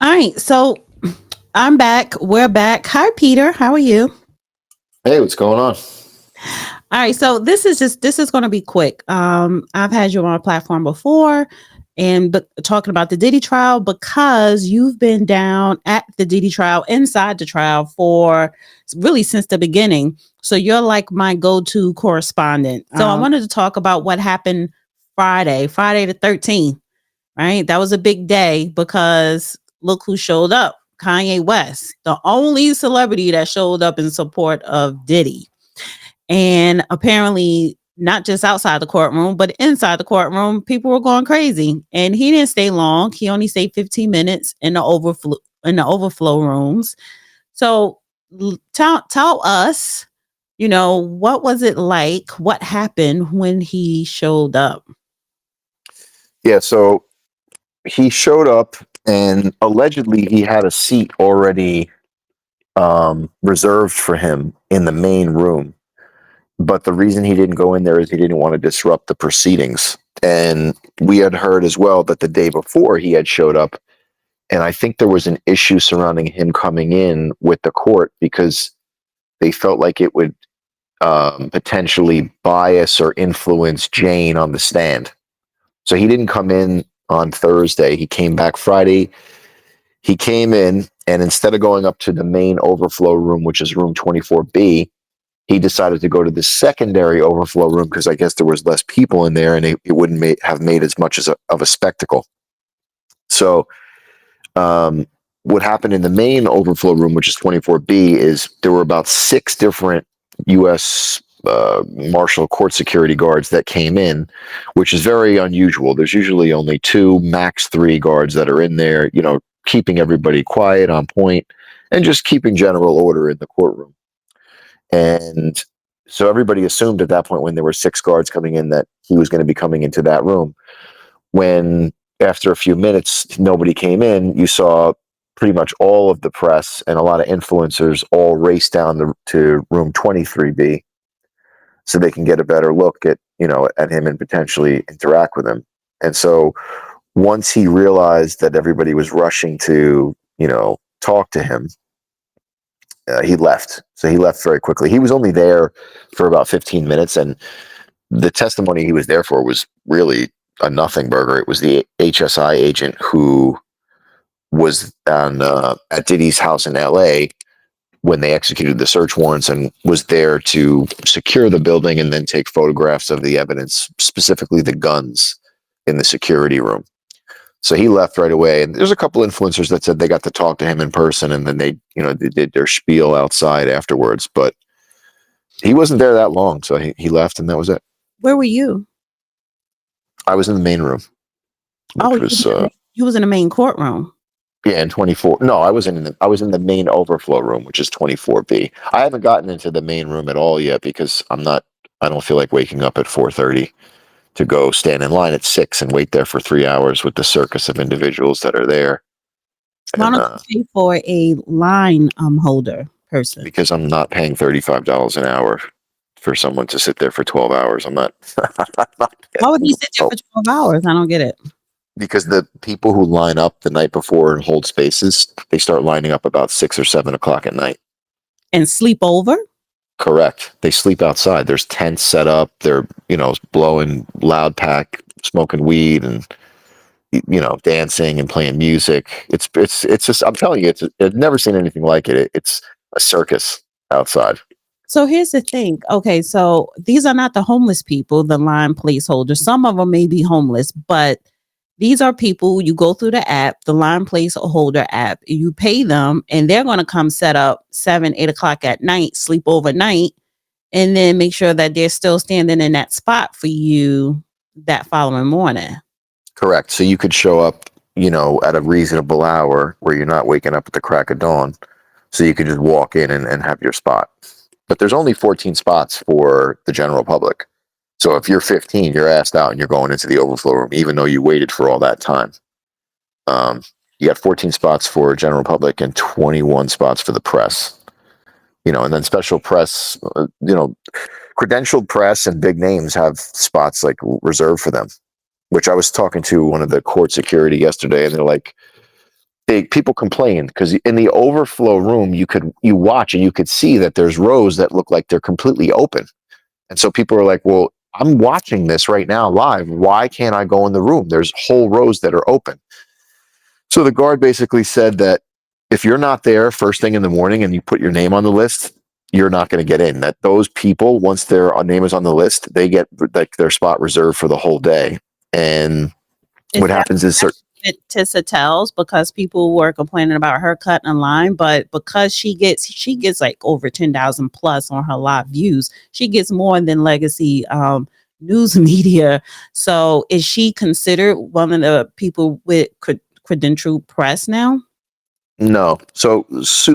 All right, so I'm back. We're back. Hi, Peter. How are you? Hey, what's going on? All right, so this is going to be quick. I've had you on our platform before, and but talking about the Diddy trial because you've been down at the Diddy trial, inside the trial for really since the beginning. So you're like my go-to correspondent. So I wanted to talk about what happened Friday the 13th. Right, that was a big day because look who showed up. Kanye West, the only celebrity that showed up in support of Diddy. And apparently, not just outside the courtroom, but inside the courtroom, people were going crazy. And he didn't stay long. He only stayed 15 minutes in the overflow rooms. So tell us, what was it like? What happened when he showed up? Yeah, so he showed up and allegedly he had a seat already reserved for him in the main room. But the reason he didn't go in there is he didn't want to disrupt the proceedings. And we had heard as well that the day before he had showed up, and I think there was an issue surrounding him coming in with the court because they felt like it would potentially bias or influence Jane on the stand. So he didn't come in on Thursday. He came back Friday. He came in, and instead of going up to the main overflow room, which is room 24B, he decided to go to the secondary overflow room because I guess there was less people in there, and it wouldn't have made as much of a spectacle. So, what happened in the main overflow room, which is 24B, is there were about 6 different U.S. Marshal Court security guards that came in, which is very unusual. There's usually only 2, max 3 guards that are in there, keeping everybody quiet, on point, and just keeping general order in the courtroom. And so everybody assumed at that point, when there were 6 guards coming in, that he was going to be coming into that room. When after a few minutes, nobody came in, you saw pretty much all of the press and a lot of influencers all race down to room 23B so they can get a better look at him and potentially interact with him. And so once he realized that everybody was rushing to talk to him, he left. So he left very quickly. He was only there for about 15 minutes, and the testimony he was there for was really a nothing burger. It was the HSI agent who was at Diddy's house in LA when they executed the search warrants, and was there to secure the building and then take photographs of the evidence, specifically the guns in the security room. So he left right away. And there's a couple influencers that said they got to talk to him in person, and then they did their spiel outside afterwards. But he wasn't there that long, so he left, and that was it. Where were you? I was in the main room, Oh, which was you was in the main courtroom. yeah, in 24. No, I was in the main overflow room, which is 24B. I haven't gotten into the main room at all yet because I don't feel like waking up at 4:30 to go stand in line at 6 and wait there for 3 hours with the circus of individuals that are there. Why And don't you pay for a line holder person? because I'm not paying $35 an hour for someone to sit there for 12 hours. I'm not, I'm not Why would he paying. sit there for 12 hours? I don't get it. Because the people who line up the night before and hold spaces, they start lining up about 6 or 7 o'clock at night. And sleep over? Correct. They sleep outside. There's tents set up. They're, blowing loud pack, smoking weed, and dancing and playing music. It's just, I'm telling you, I've never seen anything like it. It's a circus outside. So here's the thing. Okay, so these are not the homeless people, the line placeholders. Some of them may be homeless, but these are people you go through the app, the line placeholder app, you pay them, and they're going to come set up 7, 8 o'clock at night, sleep overnight, and then make sure that they're still standing in that spot for you that following morning. Correct. So you could show up, at a reasonable hour where you're not waking up at the crack of dawn. So you could just walk in and have your spot. But there's only 14 spots for the general public. So if you're 15, you're asked out and you're going into the overflow room, even though you waited for all that time. You got 14 spots for general public and 21 spots for the press. And then special press, credentialed press and big names have spots like reserved for them, which I was talking to one of the court security yesterday, and they're like, people complained because in the overflow room you watch and you could see that there's rows that look like they're completely open. And so people are like, well, I'm watching this right now live. Why can't I go in the room? There's whole rows that are open. So the guard basically said that if you're not there first thing in the morning and you put your name on the list, you're not going to get in. That those people, once their name is on the list, they get like their spot reserved for the whole day. And what happens is Tissa tells, because people were complaining about her cutting in line, but because she gets like over 10,000 plus on her live views, she gets more than legacy news media. So is she considered one of the people with credentialed press now? No. So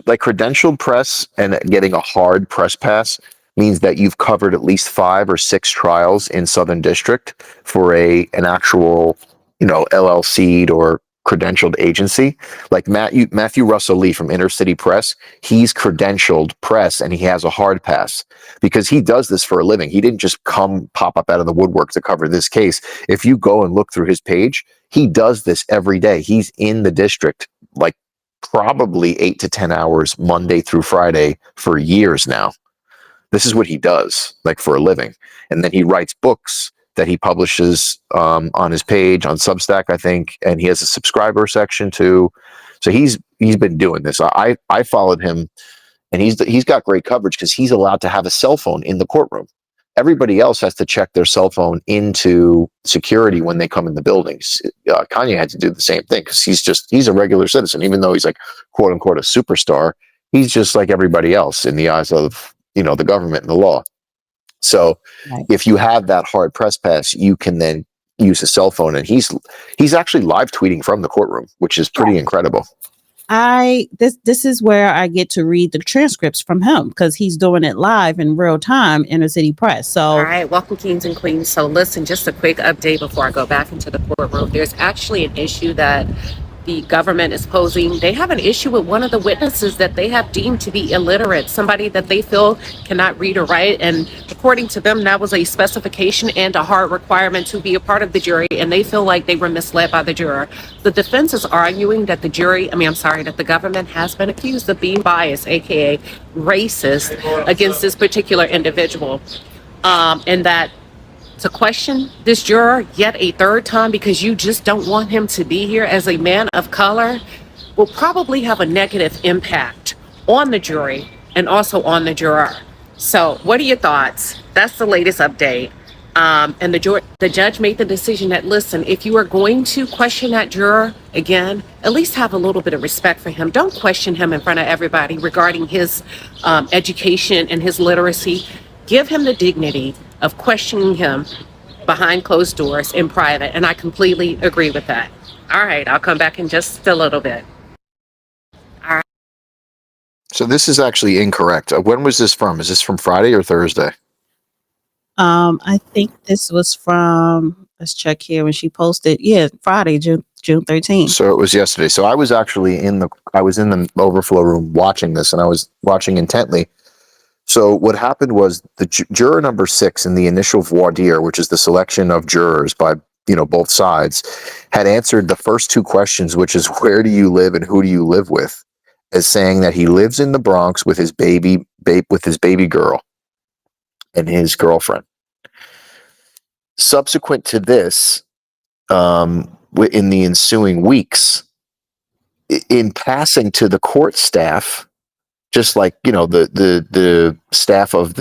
like credentialed press and getting a hard press pass means that you've covered at least 5 or 6 trials in Southern District for an actual, LLC'd or credentialed agency. Like Matthew Russell Lee from Inner City Press, he's credentialed press and he has a hard pass because he does this for a living. He didn't just pop up out of the woodwork to cover this case. If you go and look through his page, he does this every day. He's in the district like probably 8 to 10 hours Monday through Friday for years now. This is what he does, like for a living. And then he writes books that he publishes on his page on Substack, I think, and he has a subscriber section too. So he's been doing this. I followed him, and he's got great coverage because he's allowed to have a cell phone in the courtroom. Everybody else has to check their cell phone into security when they come in the buildings. Kanye had to do the same thing because he's a regular citizen, even though he's like quote unquote a superstar. He's just like everybody else in the eyes of the government and the law. So if you have that hard press pass, you can then use a cell phone, and he's actually live tweeting from the courtroom, which is pretty incredible. This is where I get to read the transcripts from him because he's doing it live in real time, Inner City Press. So all right, welcome kings and queens. So listen, just a quick update before I go back into the courtroom. There's actually an issue that the government is posing. They have an issue with one of the witnesses that they have deemed to be illiterate, somebody that they feel cannot read or write. And according to them, that was a specification and a hard requirement to be a part of the jury. And they feel like they were misled by the juror. The defense is arguing that that the government has been accused of being biased, aka racist, against this particular individual. And that to question this juror yet a third time because you just don't want him to be here as a man of color will probably have a negative impact on the jury and also on the juror. So what are your thoughts? That's the latest update. And the judge made the decision that, listen, if you are going to question that juror again, at least have a little bit of respect for him. Don't question him in front of everybody regarding his education and his literacy. Give him the dignity of questioning him behind closed doors in private. And I completely agree with that. All right, I'll come back in just a little bit. All right. So this is actually incorrect. When was this from? Is this from Friday or Thursday? I think this was from, let's check here when she posted. Yeah, Friday, June 13th. So it was yesterday. So I was actually in the overflow room watching this, and I was watching intently. So what happened was the juror number 6 in the initial voir dire, which is the selection of jurors by both sides, had answered the first 2 questions, which is where do you live and who do you live with, as saying that he lives in the Bronx with his baby girl and his girlfriend. Subsequent to this, in the ensuing weeks, in passing to the court staff, just like the staff of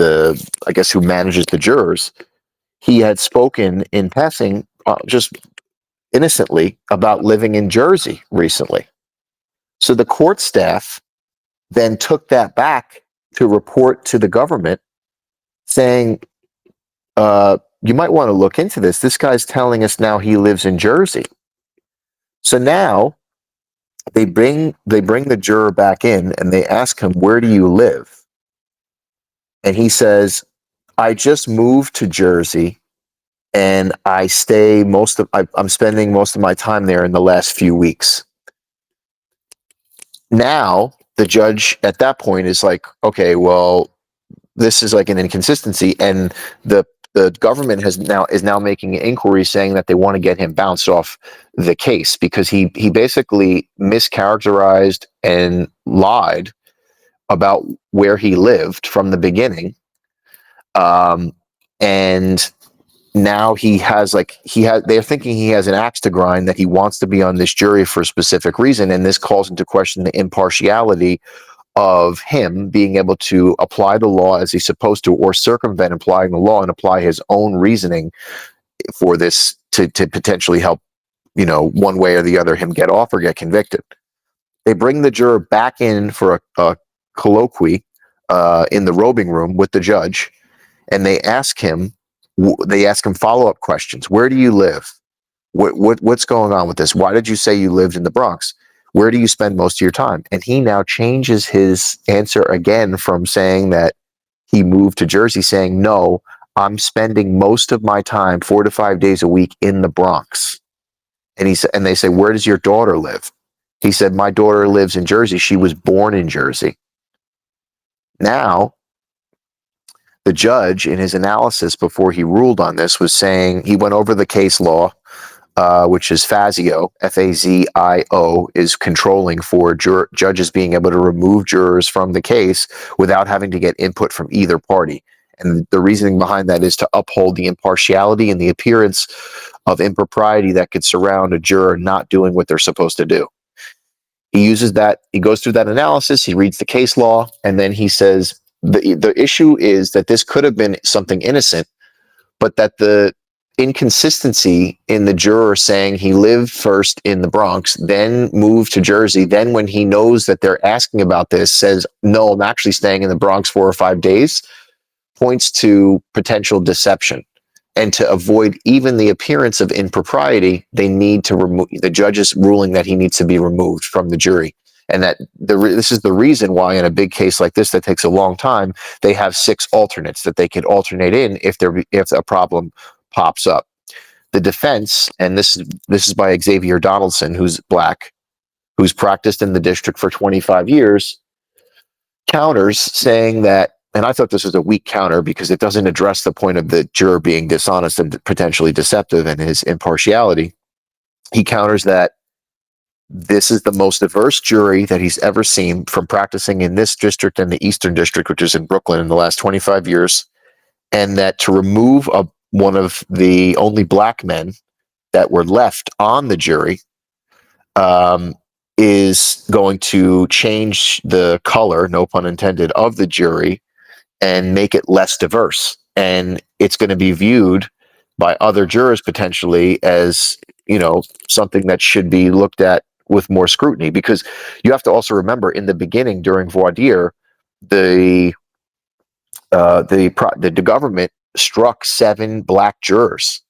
I guess who manages the jurors, he had spoken in passing, just innocently, about living in Jersey recently. So the court staff then took that back to report to the government, saying, "You might want to look into this. This guy's telling us now he lives in Jersey." So now they bring the juror back in and they ask him, "Where do you live?" And he says, "I just moved to Jersey and I'm spending most of my time there in the last few weeks." Now the judge at that point is like, okay, well, this is like an inconsistency, and the the government is now making an inquiry saying that they want to get him bounced off the case because he basically mischaracterized and lied about where he lived from the beginning, and now they're thinking he has an axe to grind, that he wants to be on this jury for a specific reason, and this calls into question the impartiality of him being able to apply the law as he's supposed to, or circumvent applying the law and apply his own reasoning for this to potentially help, one way or the other, him get off or get convicted. They bring the juror back in for a colloquy in the robing room with the judge, and they ask him follow-up questions. Where do you live? What's going on with this? Why did you say you lived in the Bronx? Where do you spend most of your time? And he now changes his answer again from saying that he moved to Jersey, saying, no, I'm spending most of my time 4 to 5 days a week in the Bronx. And they say, where does your daughter live? He said, my daughter lives in Jersey. She was born in Jersey. Now, the judge, in his analysis before he ruled on this, was saying, he went over the case law, which is FAZIO, F-A-Z-I-O, is controlling for judges being able to remove jurors from the case without having to get input from either party. And the reasoning behind that is to uphold the impartiality and the appearance of impropriety that could surround a juror not doing what they're supposed to do. He uses that, he goes through that analysis, he reads the case law, and then he says, the issue is that this could have been something innocent, but that the inconsistency in the juror saying he lived first in the Bronx, then moved to Jersey, then when he knows that they're asking about this, says, no, I'm actually staying in the Bronx 4 or 5 days, points to potential deception. And to avoid even the appearance of impropriety, they need to remove, the judge's ruling that he needs to be removed from the jury. And that this is the reason why in a big case like this that takes a long time, they have 6 alternates that they could alternate in if a problem pops up. The defense, and this is by Xavier Donaldson, who's black, who's practiced in the district for 25 years, counters saying that, and I thought this was a weak counter because it doesn't address the point of the juror being dishonest and potentially deceptive and his impartiality. He counters that this is the most diverse jury that he's ever seen from practicing in this district and the Eastern District, which is in Brooklyn, in the last 25 years, and that to remove one of the only black men that were left on the jury is going to change the color, no pun intended, of the jury and make it less diverse. And it's going to be viewed by other jurors potentially as, something that should be looked at with more scrutiny, because you have to also remember in the beginning during voir dire, the government struck 7 black jurors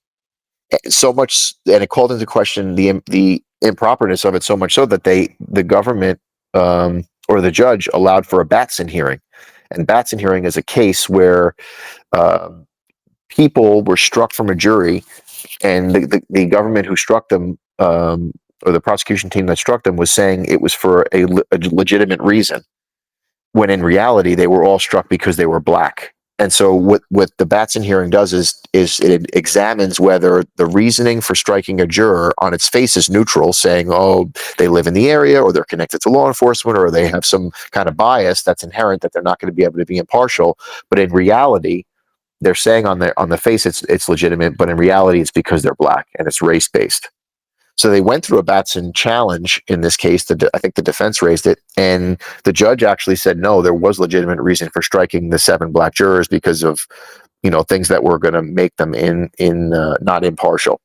so much, and it called into question the improperness of it, so much so that the government or the judge allowed for a Batson hearing. And Batson hearing is a case where people were struck from a jury, and the government who struck them, or the prosecution team that struck them, was saying it was for a legitimate reason, when in reality they were all struck because they were black. And so what the Batson hearing does is it examines whether the reasoning for striking a juror on its face is neutral, saying, oh, they live in the area, or they're connected to law enforcement, or they have some kind of bias that's inherent that they're not going to be able to be impartial. But in reality, they're saying on the face it's legitimate, but in reality it's because they're black and it's race-based. So they went through a Batson challenge in this case. I think the defense raised it, and the judge actually said, no, there was legitimate reason for striking the 7 black jurors because of, things that were going to make them not impartial.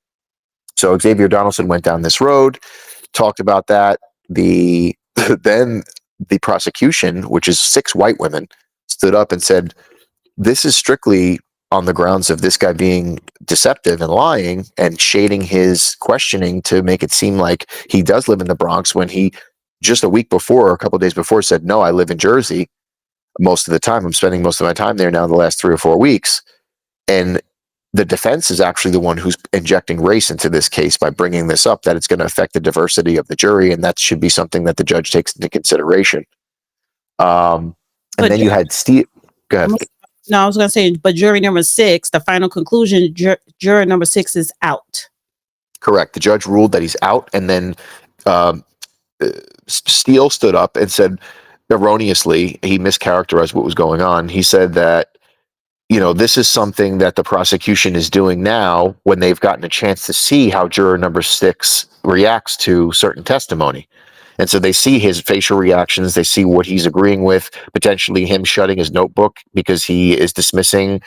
So Xavier Donaldson went down this road, talked about that. Then the prosecution, which is 6 white women, stood up and said, this is strictly on the grounds of this guy being deceptive and lying and shading his questioning to make it seem like he does live in the Bronx, when he just a week before, or a couple of days before, said, no, I live in Jersey most of the time. I'm spending most of my time there now the last 3 or 4 weeks. And the defense is actually the one who's injecting race into this case by bringing this up, that it's going to affect the diversity of the jury, and that should be something that the judge takes into consideration. And then you had Steve. Go ahead. No, I was going to say, but jury number 6, the final conclusion, juror number 6 is out. Correct. The judge ruled that he's out, and then um, Steele stood up and said, erroneously, he mischaracterized what was going on. He said that, this is something that the prosecution is doing now when they've gotten a chance to see how juror number 6 reacts to certain testimony. And so they see his facial reactions, they see what he's agreeing with, potentially him shutting his notebook because he is dismissing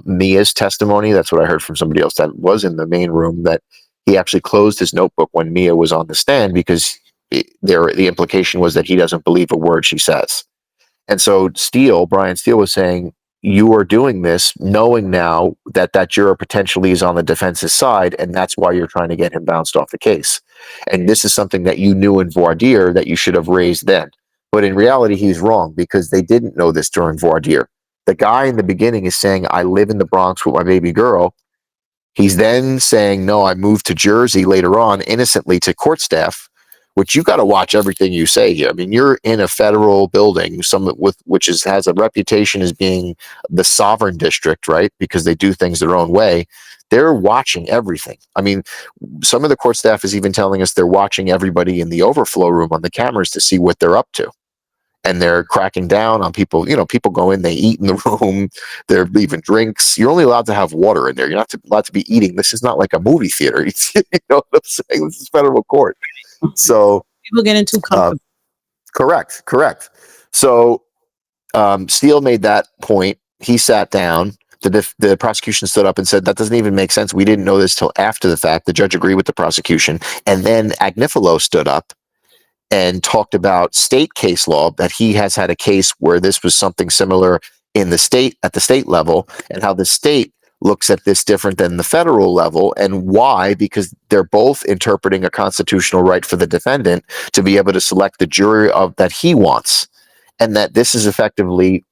Mia's testimony. That's what I heard from somebody else that was in the main room, that he actually closed his notebook when Mia was on the stand because the implication was that he doesn't believe a word she says. And so Brian Steele was saying, you are doing this knowing now that that juror potentially is on the defense's side, and that's why you're trying to get him bounced off the case. And this is something that you knew in voir dire that you should have raised then. But in reality, he's wrong because they didn't know this during voir dire. The guy in the beginning is saying, I live in the Bronx with my baby girl. He's then saying, no, I moved to Jersey later on innocently to court staff, which you got to watch everything you say here. I mean, you're in a federal building, which has a reputation as being the sovereign district, right? Because they do things their own way. They're watching everything. I mean, some of the court staff is even telling us they're watching everybody in the overflow room on the cameras to see what they're up to. And they're cracking down on people. People go in, they eat in the room, they're leaving drinks. You're only allowed to have water in there. You're not allowed to be eating. This is not like a movie theater. You know what I'm saying? This is federal court. So people getting too comfortable. Correct. So Steele made that point. He sat down. The prosecution stood up and said, that doesn't even make sense. We didn't know this till after the fact. The judge agreed with the prosecution. And then Agnifilo stood up and talked about state case law, that he has had a case where this was something similar at the state level, and how the state looks at this different than the federal level. And why? Because they're both interpreting a constitutional right for the defendant to be able to select the jury that he wants, and that this is effectively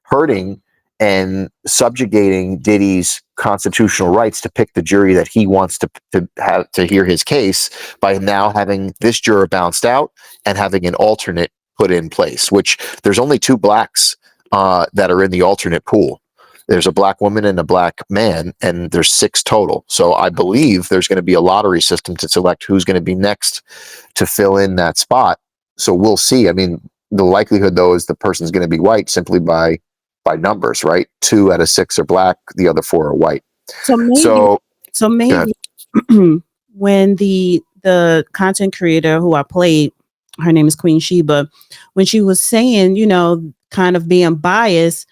hurting and subjugating Diddy's constitutional rights to pick the jury that he wants to have to hear his case, by now having this juror bounced out and having an alternate put in place, which there's only 2 blacks that are in the alternate pool. There's a black woman and a black man, and there's 6 total. So I believe there's going to be a lottery system to select who's going to be next to fill in that spot. So we'll see. I mean, the likelihood, though, is the person's going to be white simply by numbers, right? 2 out of 6 are black, the other 4 are white. So maybe when the content creator who I played, her name is Queen Sheba, when she was saying, kind of being biased,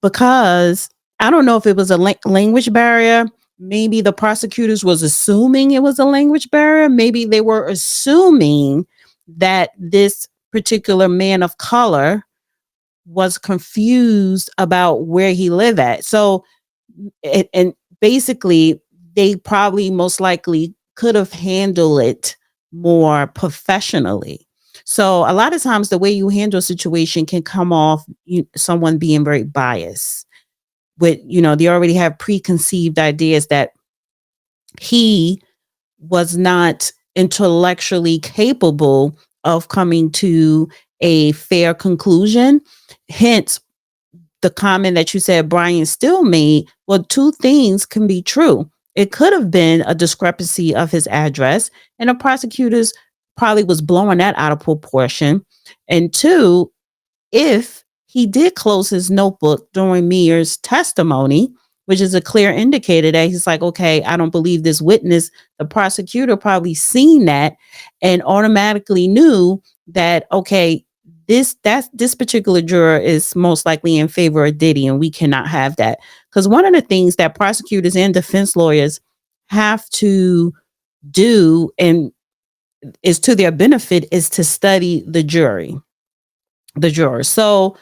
because I don't know if it was a language barrier. Maybe the prosecutors was assuming it was a language barrier. Maybe they were assuming that this particular man of color was confused about where he lived at. So, and basically, they probably most likely could have handled it more professionally. So a lot of times the way you handle a situation can come off someone being very biased. With, they already have preconceived ideas that he was not intellectually capable of coming to a fair conclusion. Hence, the comment that you said Brian Steele made, well, 2 things can be true. It could have been a discrepancy of his address, and the prosecutors probably was blowing that out of proportion. And 2, if he did close his notebook during Mia's testimony, which is a clear indicator that he's like, okay, I don't believe this witness. The prosecutor probably seen that and automatically knew that, okay, this particular juror is most likely in favor of Diddy, and we cannot have that. Because one of the things that prosecutors and defense lawyers have to do, and is to their benefit, is to study the jurors. So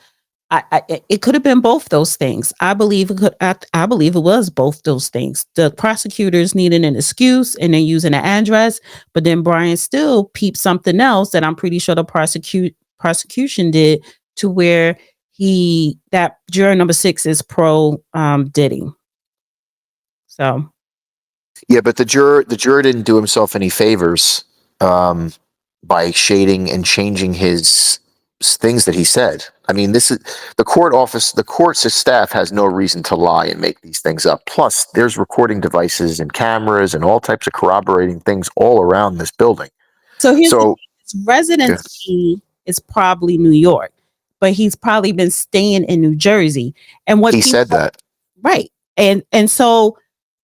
it could have been both those things. I believe it was both those things. The prosecutors needed an excuse and then using an address, but then Brian still peeped something else that I'm pretty sure the prosecution did, to where that juror number 6 is pro Diddy. So yeah, but the juror didn't do himself any favors by shading and changing his things that he said. I mean, this is the court's staff has no reason to lie and make these things up. Plus, there's recording devices and cameras and all types of corroborating things all around this building. So his So residency is probably New York, but he's probably been staying in New Jersey. And what he said that. Right. And so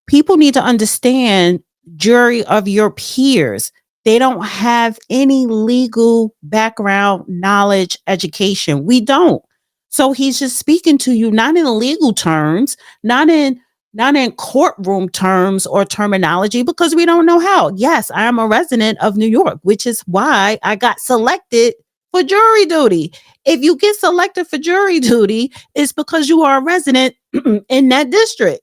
people need to understand, jury of your peers, they don't have any legal background, knowledge, education. We don't. So he's just speaking to you, not in legal terms, not in courtroom terms or terminology, because we don't know how. Yes, I am a resident of New York, which is why I got selected for jury duty. If you get selected for jury duty, it's because you are a resident in that district.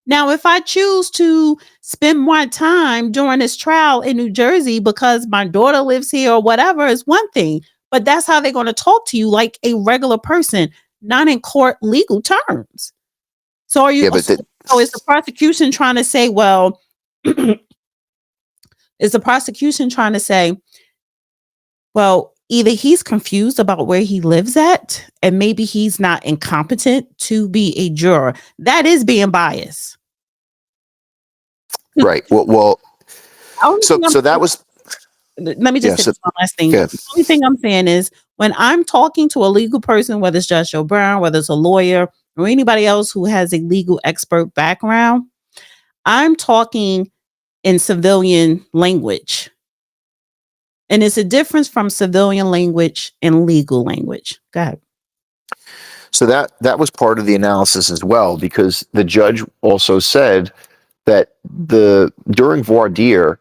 Now, if I choose to spend my time during this trial in New Jersey because my daughter lives here or whatever, is one thing. But that's how they're going to talk to you, like a regular person, not in court legal terms. So are you? Yeah, but so is the prosecution trying to say, well, is the prosecution trying to say, well, either he's confused about where he lives at, and maybe he's not incompetent to be a juror. That is being biased. Right. Well, so that was. Let me just say one last thing. Yeah. The only thing I'm saying is, when I'm talking to a legal person, whether it's Judge Joe Brown, whether it's a lawyer, or anybody else who has a legal expert background, I'm talking in civilian language. And it's a difference from civilian language and legal language. Go ahead. So that was part of the analysis as well, because the judge also said that during voir dire,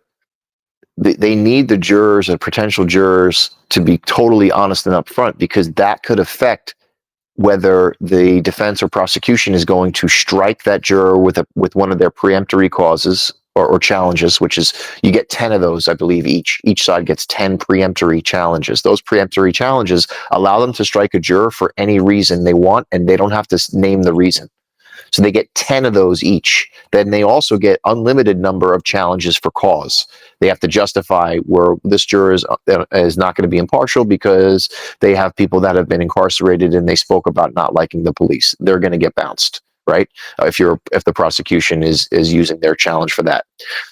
they need the jurors and potential jurors to be totally honest and upfront, because that could affect whether the defense or prosecution is going to strike that juror with one of their preemptory causes or challenges, which is, you get 10 of those, I believe. Each side gets 10 preemptory challenges. Those preemptory challenges allow them to strike a juror for any reason they want, and they don't have to name the reason. So they get 10 of those each. Then they also get unlimited number of challenges for cause. They have to justify where this juror is not going to be impartial because they have people that have been incarcerated and they spoke about not liking the police. They're going to get bounced, right? If the prosecution is using their challenge for that.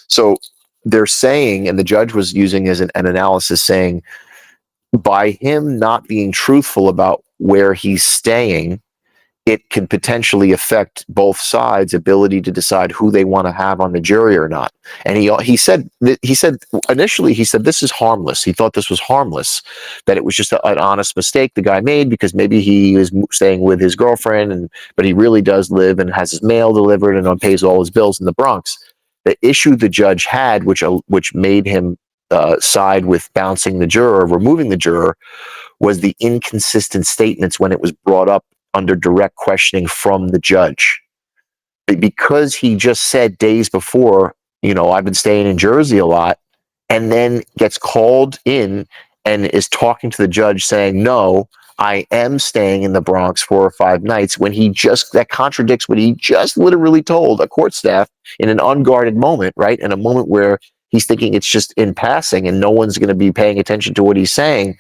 So they're saying, and the judge was using as an analysis, saying by him not being truthful about where he's staying, it can potentially affect both sides' ability to decide who they want to have on the jury or not. And he said initially this is harmless. He thought this was harmless, that it was just an honest mistake the guy made, because maybe he was staying with his girlfriend, but he really does live and has his mail delivered and pays all his bills in the Bronx. The issue the judge had, which made him side with bouncing the juror, removing the juror, was the inconsistent statements when it was brought up under direct questioning from the judge. Because he just said days before, I've been staying in Jersey a lot, and then gets called in and is talking to the judge saying, no, I am staying in the Bronx 4 or 5 nights, when that contradicts what he just literally told a court staff in an unguarded moment, right? In a moment where he's thinking it's just in passing and no one's going to be paying attention to what he's saying.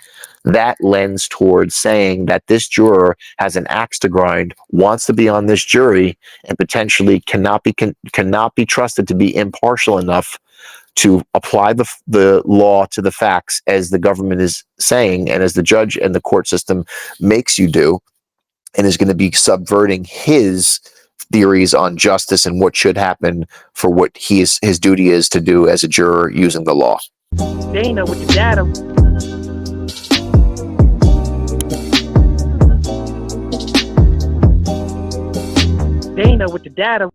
That lends towards saying that this juror has an axe to grind, wants to be on this jury, and potentially cannot be trusted to be impartial enough to apply the law to the facts as the government is saying, and as the judge and the court system makes you do, and is going to be subverting his theories on justice and what should happen for what his duty is to do as a juror using the law. Dana with the data. Dana with the data.